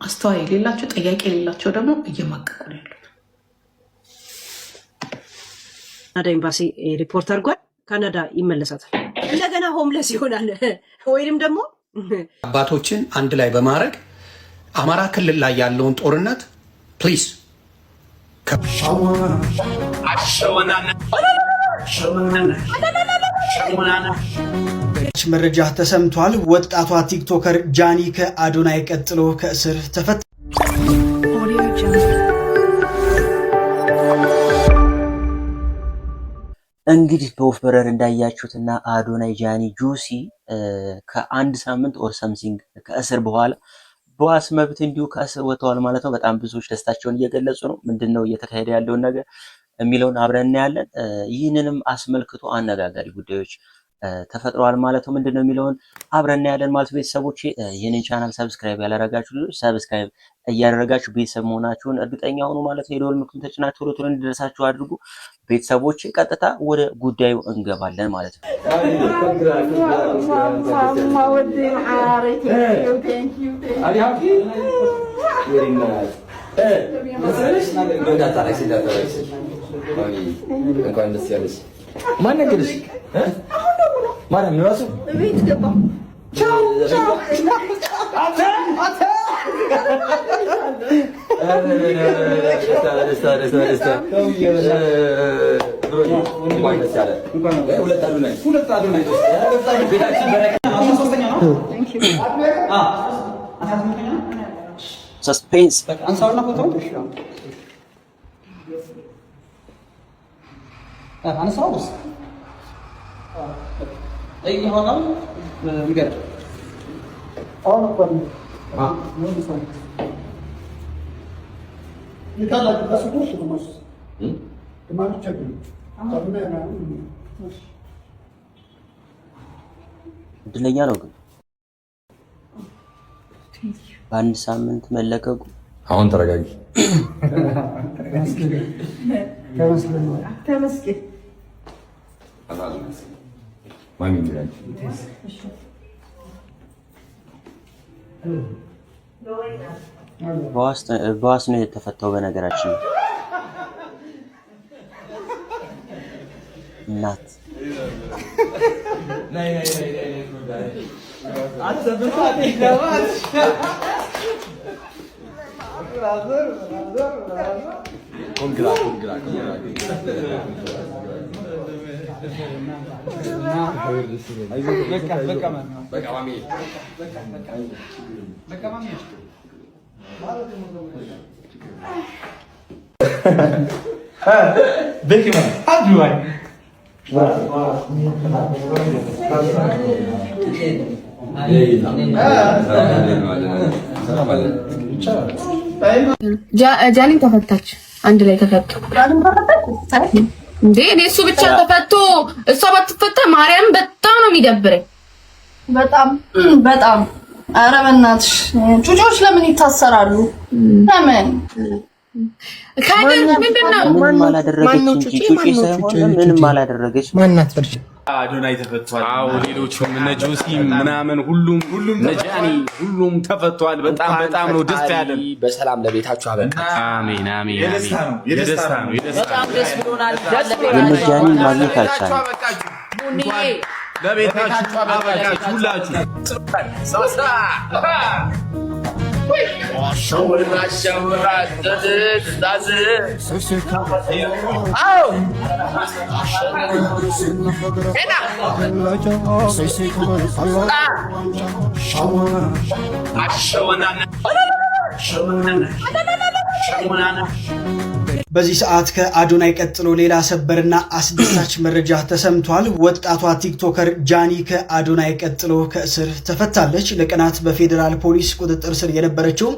አስተዋይ የሌላቸው ጠያቂ የሌላቸው ደግሞ እየማቀቁ ነው ያሉት። ካናዳ ኤምባሲ ሪፖርት አድርጓል። ካናዳ ይመለሳታል። እንደገና ሆምለስ ይሆናል ወይንም ደግሞ አባቶችን አንድ ላይ በማድረግ አማራ ክልል ላይ ያለውን ጦርነት ፕሊዝ መረጃ ተሰምቷል። ወጣቷ ቲክቶከር ጃኒ ከአዶናይ ቀጥሎ ከእስር ተፈታ። እንግዲህ በወፍ በረር እንዳያችሁትና አዶናይ ጃኒ ጁሲ ከአንድ ሳምንት ኦር ሰምሲንግ ከእስር በኋላ በዋስ መብት እንዲሁ ከእስር ወጥተዋል ማለት ነው። በጣም ብዙዎች ደስታቸውን እየገለጹ ነው። ምንድነው እየተካሄደ ያለውን ነገር የሚለውን አብረን እናያለን። ይህንንም አስመልክቶ አነጋጋሪ ጉዳዮች ተፈጥረዋል ማለት ነው። ምንድነው የሚለውን አብረን እናያለን ማለት ቤተሰቦች፣ ይህንን ቻናል ሰብስክራይብ ያላረጋችሁ ልጆች ሰብስክራይብ እያደረጋችሁ ቤተሰብ መሆናችሁን እርግጠኛ ሆኑ ማለት ነው። የደወል ምልክቱን ተጭናችሁ ቶሎ እንዲደርሳችሁ አድርጉ። ቤተሰቦች ቀጥታ ወደ ጉዳዩ እንገባለን ማለት ነው። ማርያም ነው ራሱ ቤት ገባ። ቻው ቻው ሰስፔንስ አንሳውና ፎቶ አንሳውስ اي هذا بجد من يسوي يطلع بس وش مش ما تشبه እድለኛ ነው ግን በአንድ ሳምንት መለቀቁ። አሁን ተረጋጊ። ተመስገን ማሚ ይላል በዋስ ነው የተፈታው። በነገራችን እናት ጃኒ ተፈታች። አንድ ላይ ተፈቱ እንዴ? እኔ እሱ ብቻ ተፈቶ እሷ ባትፈታ ማርያም በጣም ነው የሚደብረኝ። በጣም ኧረ በእናትሽ ጩጮች ለምን ይታሰራሉ? ለምን ካደን ምንድነው? ምንም አላደረገች። ማናት? አዶናይ ተፈቷል። አዎ ሌሎቹም እነ ጆሲ ምናምን ሁሉም ነጃኒ ሁሉም ተፈቷል። በጣም ነው ደስ ያለን። በሰላም ለቤታችሁ አበቃ። አሜን አሜን። የደስታ ነው። በጣም ደስ ብሎናል። ነጃኒ ማግኘት አልቻለም። ለቤታችሁ አበቃችሁ ሁላችሁ። በዚህ ሰዓት ከአዶናይ ቀጥሎ ሌላ ሰበርና አስደሳች መረጃ ተሰምቷል። ወጣቷ ቲክቶከር ጃኒ ከአዶናይ ቀጥሎ ከእስር ተፈታለች። ለቀናት በፌዴራል ፖሊስ ቁጥጥር ስር የነበረችው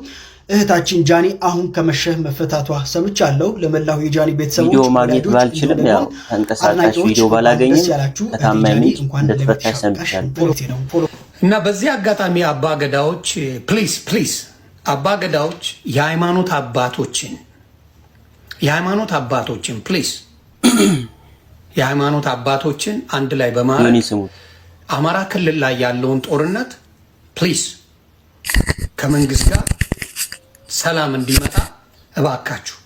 እህታችን ጃኒ አሁን ከመሸህ መፈታቷ ሰምቻለሁ። ለመላው የጃኒ ቤተሰቦች ቪዲዮ ማግኘት ባልችልም ያው ተንቀሳቃሽ ቪዲዮ ባላገኝም ከታማኝ ምንጭ እንደተፈታች ሰምቻለሁ። እና በዚህ አጋጣሚ አባገዳዎች ፕሊዝ አባገዳዎች የሃይማኖት አባቶችን ፕሊዝ የሃይማኖት አባቶችን አንድ ላይ በማድረግ አማራ ክልል ላይ ያለውን ጦርነት ፕሊዝ ከመንግስት ጋር ሰላም እንዲመጣ እባካችሁ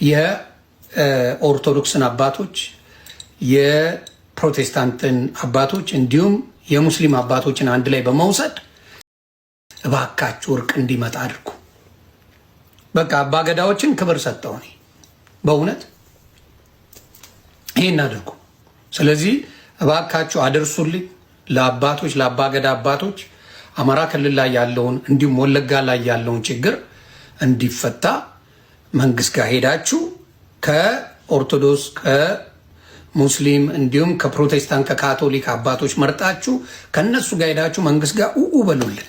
የኦርቶዶክስን አባቶች፣ የፕሮቴስታንትን አባቶች እንዲሁም የሙስሊም አባቶችን አንድ ላይ በመውሰድ እባካችሁ እርቅ እንዲመጣ አድርጉ። በቃ አባገዳዎችን ክብር ሰጠው እኔ በእውነት ይሄን አድርጉ። ስለዚህ እባካችሁ አደርሱልኝ ለአባቶች፣ ለአባገዳ አባቶች አማራ ክልል ላይ ያለውን እንዲሁም ወለጋ ላይ ያለውን ችግር እንዲፈታ መንግስት ጋር ሄዳችሁ ከኦርቶዶክስ ከሙስሊም እንዲሁም ከፕሮቴስታንት ከካቶሊክ አባቶች መርጣችሁ ከነሱ ጋር ሄዳችሁ መንግስት ጋር በሉልን።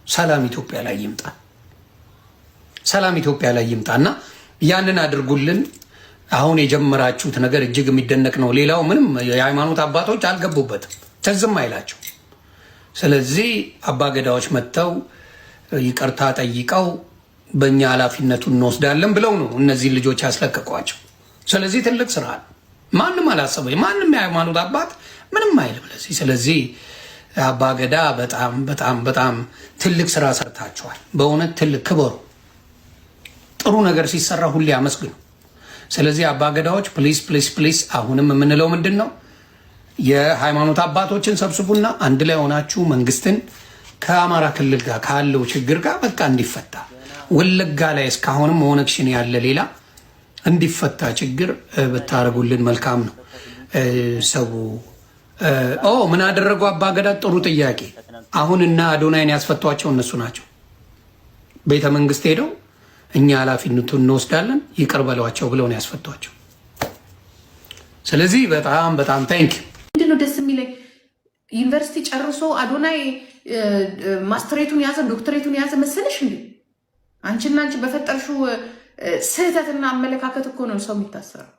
ሰላም ኢትዮጵያ ላይ ይምጣ፣ ሰላም ኢትዮጵያ ላይ ይምጣና ያንን አድርጉልን። አሁን የጀመራችሁት ነገር እጅግ የሚደነቅ ነው። ሌላው ምንም የሃይማኖት አባቶች አልገቡበትም፣ ትዝም አይላቸው። ስለዚህ አባገዳዎች መጥተው ይቅርታ ጠይቀው በእኛ ኃላፊነቱን እንወስዳለን ብለው ነው እነዚህ ልጆች ያስለቀቋቸው። ስለዚህ ትልቅ ስራ ማንም አላሰበ፣ ማንም የሃይማኖት አባት ምንም አይልም ለዚህ። ስለዚህ አባገዳ በጣም በጣም በጣም ትልቅ ስራ ሰርታችኋል። በእውነት ትልቅ ክበሩ። ጥሩ ነገር ሲሰራ ሁሌ አመስግኑ። ስለዚህ አባገዳዎች ፕሊስ ፕሊስ ፕሊስ፣ አሁንም የምንለው ምንድን ነው? የሃይማኖት አባቶችን ሰብስቡና አንድ ላይ ሆናችሁ መንግስትን ከአማራ ክልል ጋር ካለው ችግር ጋር በቃ እንዲፈታ፣ ወለጋ ላይ እስካሁንም ኦነግ ሸኔ ያለ ሌላ እንዲፈታ ችግር ብታደርጉልን መልካም ነው። ሰው ምን አደረጉ አባገዳ? ጥሩ ጥያቄ። አሁን እና አዶናይን ያስፈቷቸው እነሱ ናቸው። ቤተ መንግስት ሄደው እኛ ኃላፊነቱን እንወስዳለን ይቅር በሏቸው ብለው ነው ያስፈቷቸው። ስለዚህ በጣም በጣም ታንክ ምንድን ነው ደስ የሚለኝ ዩኒቨርሲቲ ጨርሶ አዶናይ ማስተሬቱን ያዘ ዶክተሬቱን ያዘ መሰለሽ እንዴ? አንቺና አንቺ በፈጠርሽው ስህተትና አመለካከት እኮ ነው ሰው የሚታሰረው።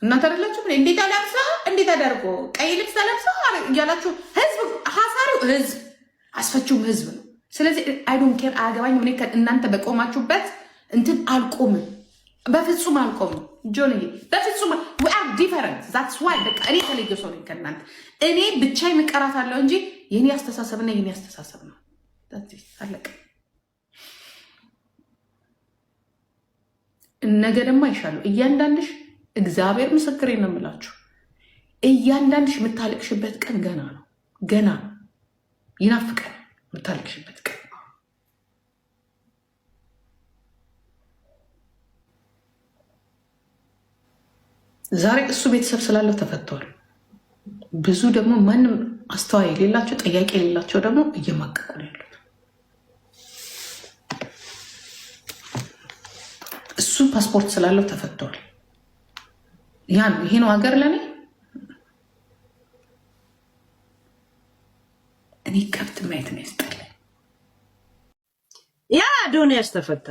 እናንተ አይደላችሁ እንዴት አለብሳ እንዴት አደርጎ ቀይ ልብስ አለብሳ እያላችሁ ህዝብ ሐሳሪው ህዝብ አስፈቹም ህዝብ ነው። ስለዚህ አይ ዶንት ኬር አያገባኝም። እኔ እናንተ በቆማችሁበት እንትን አልቆምም፣ በፍጹም አልቆምም። ጆንዬ በፍጹም we are different that's why በቃ እኔ ተለየ ሰው ነኝ ከእናንተ። እኔ ብቻዬን እቀራታለሁ እንጂ የኔ አስተሳሰብና የኔ አስተሳሰብ ነው። አለቀ። ነገ ደግሞ አይሻለሁ። እያንዳንድሽ እግዚአብሔር ምስክሬ ነው የምላችሁ፣ እያንዳንድሽ የምታለቅሽበት ቀን ገና ነው፣ ገና ነው። ይናፍቀን የምታለቅሽበት ቀን። ዛሬ እሱ ቤተሰብ ስላለው ተፈቷል። ብዙ ደግሞ ማንም አስተዋይ የሌላቸው ጠያቂ የሌላቸው ደግሞ እየማቀቁ ነው ያሉት። እሱ ፓስፖርት ስላለው ተፈቷል። ያ ነው፣ ይሄ ነው ሀገር ለኔ። እኔ ከብት ማየት ነው ያስጠላኝ። ያ አዶናይ ተፈታ፣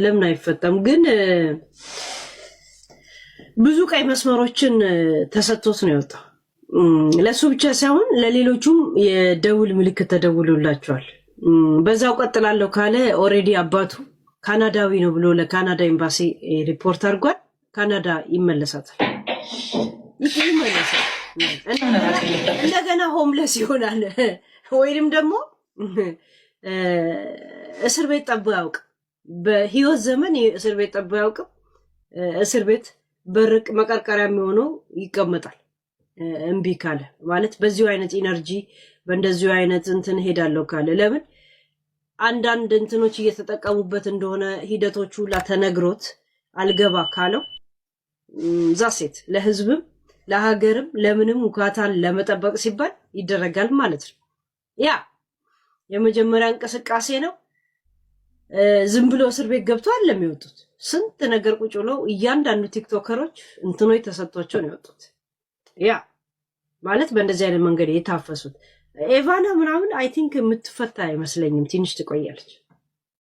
ለምን አይፈታም? ግን ብዙ ቀይ መስመሮችን ተሰጥቶት ነው የወጣው። ለሱ ብቻ ሳይሆን ለሌሎቹም የደውል ምልክት ተደውሎላቸዋል። በዛው ቀጥላለሁ ካለ ኦሬዲ አባቱ ካናዳዊ ነው ብሎ ለካናዳ ኤምባሲ ሪፖርት አድርጓል። ካናዳ ይመለሳታል። እንደገና ሆምለስ ይሆናል ወይም ደግሞ እስር ቤት ጠቦ ያውቅ። በህይወት ዘመን እስር ቤት ጠቦ ያውቅም። እስር ቤት በርቅ መቀርቀሪያ የሚሆነው ይቀመጣል። እምቢ ካለ ማለት በዚሁ አይነት ኢነርጂ በእንደዚሁ አይነት እንትን ሄዳለሁ ካለ ለምን አንዳንድ እንትኖች እየተጠቀሙበት እንደሆነ ሂደቶቹ ሁላ ተነግሮት አልገባ ካለው ዛሴት ለህዝብም ለሀገርም ለምንም ውካታን ለመጠበቅ ሲባል ይደረጋል ማለት ነው። ያ የመጀመሪያ እንቅስቃሴ ነው። ዝም ብሎ እስር ቤት ገብተዋል ለሚወጡት ስንት ነገር ቁጭ ብለው እያንዳንዱ ቲክቶከሮች እንትኖች ተሰጥቷቸው ነው የወጡት። ያ ማለት በእንደዚህ አይነት መንገድ የታፈሱት ኤቫና ምናምን አይ ቲንክ የምትፈታ አይመስለኝም። ትንሽ ትቆያለች።